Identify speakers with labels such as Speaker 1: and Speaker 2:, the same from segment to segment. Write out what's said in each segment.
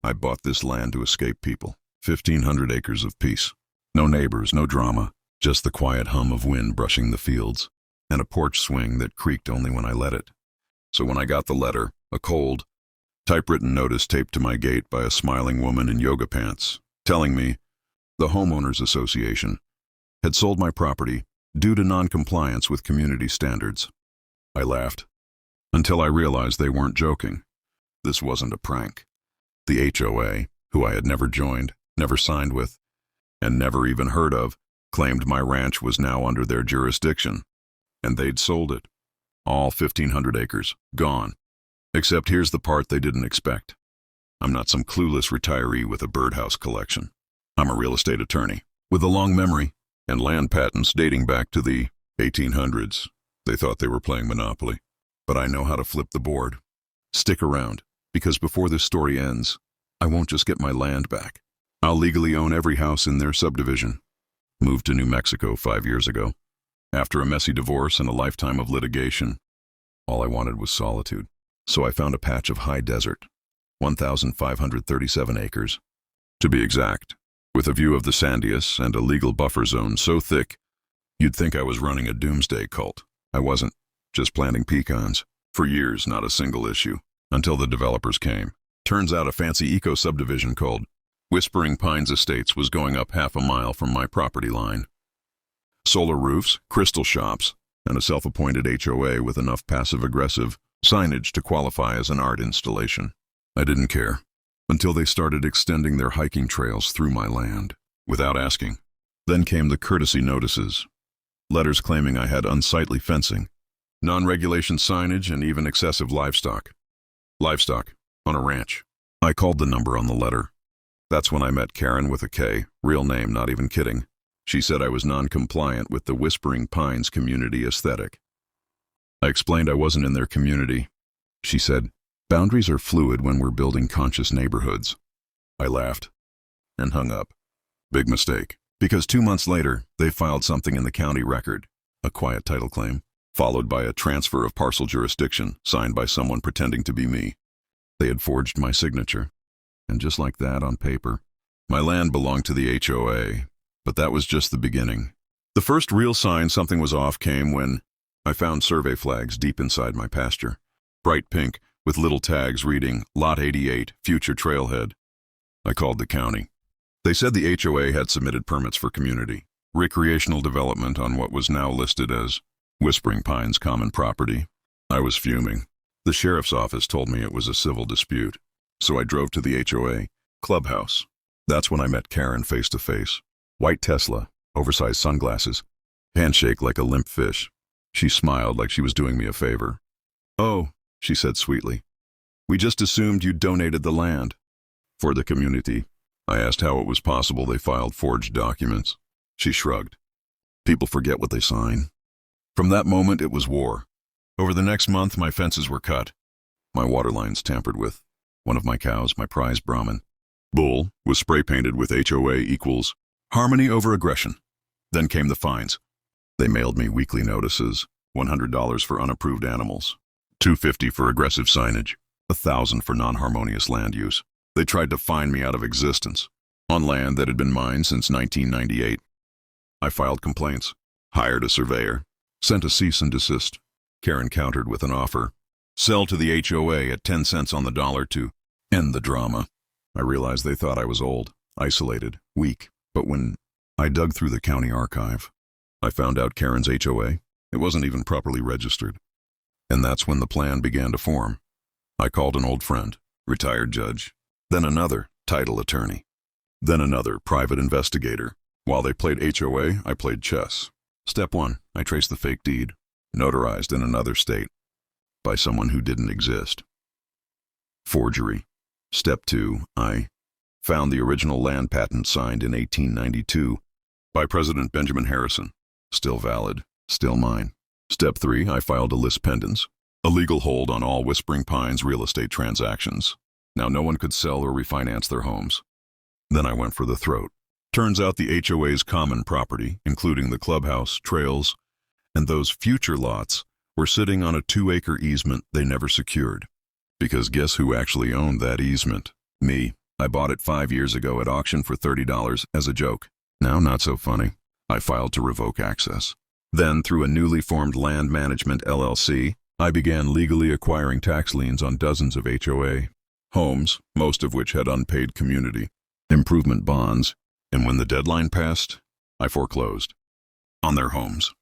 Speaker 1: I bought this land to escape people. 1,500 acres of peace. No neighbors, no drama, just the quiet hum of wind brushing the fields, and a porch swing that creaked only when I let it. So when I got the letter, a cold, typewritten notice taped to my gate by a smiling woman in yoga pants, telling me the Homeowners Association had sold my property due to non-compliance with community standards. I laughed, until I realized they weren't joking. This wasn't a prank. The HOA, who I had never joined, never signed with, and never even heard of, claimed my ranch was now under their jurisdiction, and they'd sold it. All 1,500 acres, gone. Except here's the part they didn't expect. I'm not some clueless retiree with a birdhouse collection. I'm a real estate attorney, with a long memory, and land patents dating back to the 1800s. They thought they were playing Monopoly, but I know how to flip the board. Stick around, because before this story ends, I won't just get my land back. I'll legally own every house in their subdivision. Moved to New Mexico 5 years ago. After a messy divorce and a lifetime of litigation, all I wanted was solitude. So I found a patch of high desert, 1,537 acres, to be exact, with a view of the Sandias and a legal buffer zone so thick, you'd think I was running a doomsday cult. I wasn't, just planting pecans. For years, not a single issue, until the developers came. Turns out a fancy eco-subdivision called Whispering Pines Estates was going up half a mile from my property line. Solar roofs, crystal shops, and a self-appointed HOA with enough passive-aggressive signage to qualify as an art installation. I didn't care, until they started extending their hiking trails through my land, without asking. Then came the courtesy notices, letters claiming I had unsightly fencing, non-regulation signage, and even excessive livestock. Livestock, on a ranch. I called the number on the letter. That's when I met Karen with a K, real name, not even kidding. She said I was non-compliant with the Whispering Pines community aesthetic. I explained I wasn't in their community. She said, boundaries are fluid when we're building conscious neighborhoods. I laughed and hung up. Big mistake, because 2 months later, they filed something in the county record, a quiet title claim, followed by a transfer of parcel jurisdiction signed by someone pretending to be me. They had forged my signature, and just like that on paper, my land belonged to the HOA, but that was just the beginning. The first real sign something was off came when I found survey flags deep inside my pasture, bright pink with little tags reading Lot 88, Future Trailhead. I called the county. They said the HOA had submitted permits for community, recreational development on what was now listed as Whispering Pines common property. I was fuming. The sheriff's office told me it was a civil dispute, so I drove to the HOA clubhouse. That's when I met Karen face to face. White Tesla, oversized sunglasses, handshake like a limp fish. She smiled like she was doing me a favor. Oh, she said sweetly, we just assumed you donated the land. For the community. I asked how it was possible they filed forged documents. She shrugged. People forget what they sign. From that moment, it was war. Over the next month, my fences were cut. My water lines tampered with. One of my cows, my prize Brahmin bull, was spray painted with HOA equals harmony over aggression. Then came the fines. They mailed me weekly notices, $100 for unapproved animals, $250 for aggressive signage, $1,000 for non-harmonious land use. They tried to fine me out of existence, on land that had been mine since 1998. I filed complaints, hired a surveyor, sent a cease and desist. Karen countered with an offer. Sell to the HOA at 10 cents on the dollar to end the drama. I realized they thought I was old, isolated, weak, but when I dug through the county archive, I found out Karen's HOA, it wasn't even properly registered. And that's when the plan began to form. I called an old friend, retired judge, then another title attorney, then another private investigator. While they played HOA, I played chess. Step 1, I traced the fake deed, notarized in another state, by someone who didn't exist. Forgery. Step 2, I found the original land patent signed in 1892 by President Benjamin Harrison. Still valid, still mine. Step 3, I filed a lis pendens, a legal hold on all Whispering Pines real estate transactions. Now no one could sell or refinance their homes. Then I went for the throat. Turns out the HOA's common property, including the clubhouse, trails, and those future lots, were sitting on a 2-acre easement they never secured. Because guess who actually owned that easement? Me. I bought it 5 years ago at auction for $30 as a joke. Now not so funny. I filed to revoke access. Then, through a newly formed land management LLC, I began legally acquiring tax liens on dozens of HOA homes, most of which had unpaid community improvement bonds, and when the deadline passed, I foreclosed on their homes.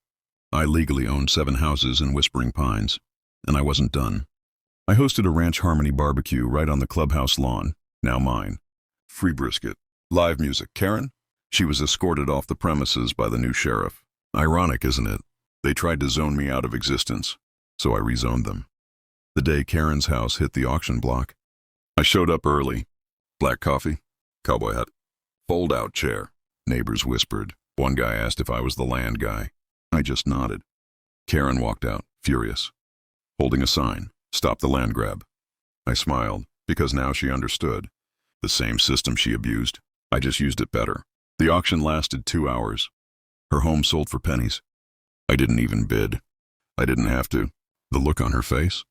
Speaker 1: I legally owned 7 houses in Whispering Pines, and I wasn't done. I hosted a Ranch Harmony barbecue right on the clubhouse lawn, now mine. Free brisket, live music. Karen? She was escorted off the premises by the new sheriff. Ironic, isn't it? They tried to zone me out of existence, so I rezoned them. The day Karen's house hit the auction block, I showed up early. Black coffee, cowboy hat, fold-out chair. Neighbors whispered. One guy asked if I was the land guy. I just nodded. Karen walked out, furious, holding a sign, "Stop the land grab." I smiled, because now she understood. The same system she abused. I just used it better. The auction lasted 2 hours. Her home sold for pennies. I didn't even bid. I didn't have to. The look on her face,